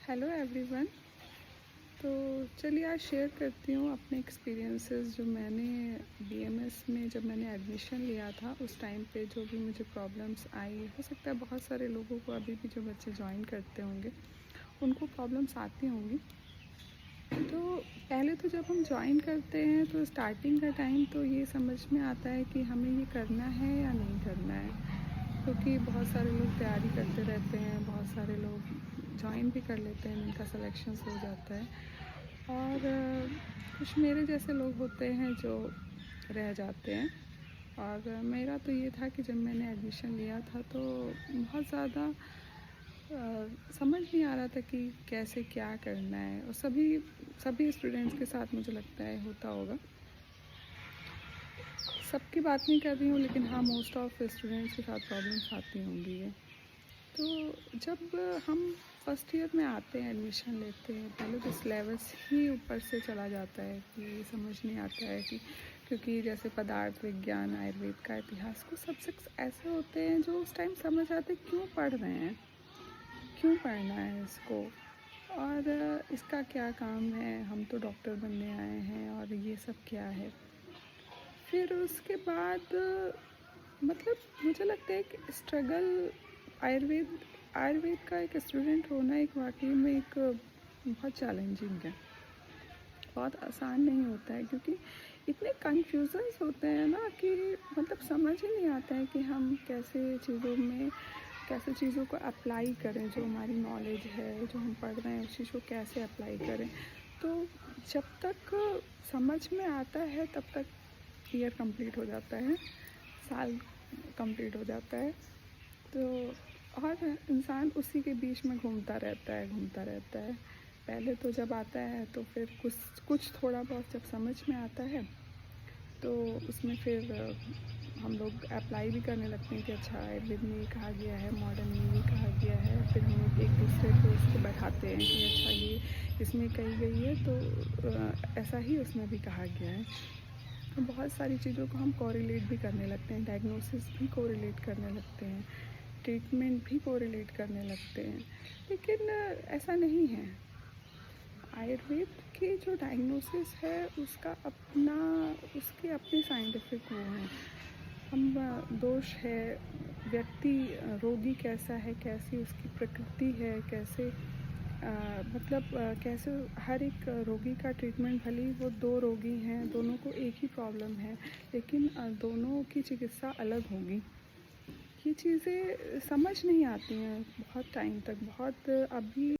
Hello everyone. तो चलिए आज शेयर करती हूँ अपने एक्सपीरियंसेस जो मैंने बीएमएस में जब मैंने एडमिशन लिया था उस टाइम पे जो भी मुझे प्रॉब्लम्स आई। हो सकता है बहुत सारे लोगों को अभी भी जो बच्चे ज्वाइन करते होंगे उनको प्रॉब्लम्स आती होंगी। तो पहले तो जब हम ज्वाइन करते हैं तो स्टार्टिंग का टाइम तो ये समझ में आता है कि हमें ये करना है या नहीं करना है, क्योंकि बहुत सारे लोग तैयारी करते रहते हैं, बहुत सारे लोग ज्वाइन भी कर लेते हैं, जिनका सिलेक्शंस हो जाता है और कुछ मेरे जैसे लोग होते हैं जो रह जाते हैं। और मेरा तो ये था कि जब मैंने एडमिशन लिया था तो बहुत ज़्यादा समझ नहीं आ रहा था कि कैसे क्या करना है, और सभी स्टूडेंट्स के साथ मुझे लगता है होता होगा। सबकी बात नहीं कर रही हूँ, लेकिन हाँ, मोस्ट ऑफ स्टूडेंट्स के साथ प्रॉब्लम्स आती होंगी ये। तो जब हम फर्स्ट ईयर में आते हैं, एडमिशन लेते हैं, पहले तो सिलेबस ही ऊपर से चला जाता है कि समझ नहीं आता है कि, क्योंकि जैसे पदार्थ विज्ञान, आयुर्वेद का इतिहास, को सब्जेक्ट्स ऐसे होते हैं जो उस टाइम समझ आते क्यों पढ़ रहे हैं, क्यों पढ़ना है इसको, और इसका क्या काम है, हम तो डॉक्टर बनने आए हैं और ये सब क्या है। फिर उसके बाद मतलब मुझे लगता है कि स्ट्रगल आयुर्वेद का एक स्टूडेंट होना एक वाकई में एक बहुत चैलेंजिंग है, बहुत आसान नहीं होता है, क्योंकि इतने कन्फ्यूजन्स होते हैं ना कि मतलब समझ ही नहीं आता है कि हम कैसे चीज़ों को अप्लाई करें, जो हमारी नॉलेज है, जो हम पढ़ रहे हैं उस चीज़ को कैसे अप्लाई करें। तो जब तक समझ में आता है तब तक ईयर कंप्लीट हो जाता है, साल कंप्लीट हो जाता है। तो और इंसान उसी के बीच में घूमता रहता है। पहले तो जब आता है तो फिर कुछ थोड़ा बहुत जब समझ में आता है तो उसमें फिर हम लोग अप्लाई भी करने लगते हैं कि अच्छा आयुर्वेद में ये कहा गया है, मॉडर्न में ये कहा गया है। फिर हम लोग एक दूसरे को उसको बैठाते हैं कि अच्छा ये इसमें कही गई है तो ऐसा ही उसमें भी कहा गया है। तो बहुत सारी चीज़ों को हम कोरिलेट भी करने लगते हैं, डायग्नोसिस भी कोरिलेट करने लगते हैं, ट्रीटमेंट भी कोरिलेट करने लगते हैं। लेकिन ऐसा नहीं है। आयुर्वेद की जो डायग्नोसिस है उसके अपने साइंटिफिक वो हैं। हम दोष है, व्यक्ति रोगी कैसा है, कैसी उसकी प्रकृति है, कैसे कैसे हर एक रोगी का ट्रीटमेंट, भले ही वो दो रोगी हैं, दोनों को एक ही प्रॉब्लम है, लेकिन दोनों की चिकित्सा अलग होगी। ये चीज़ें समझ नहीं आती हैं बहुत टाइम तक, बहुत अभी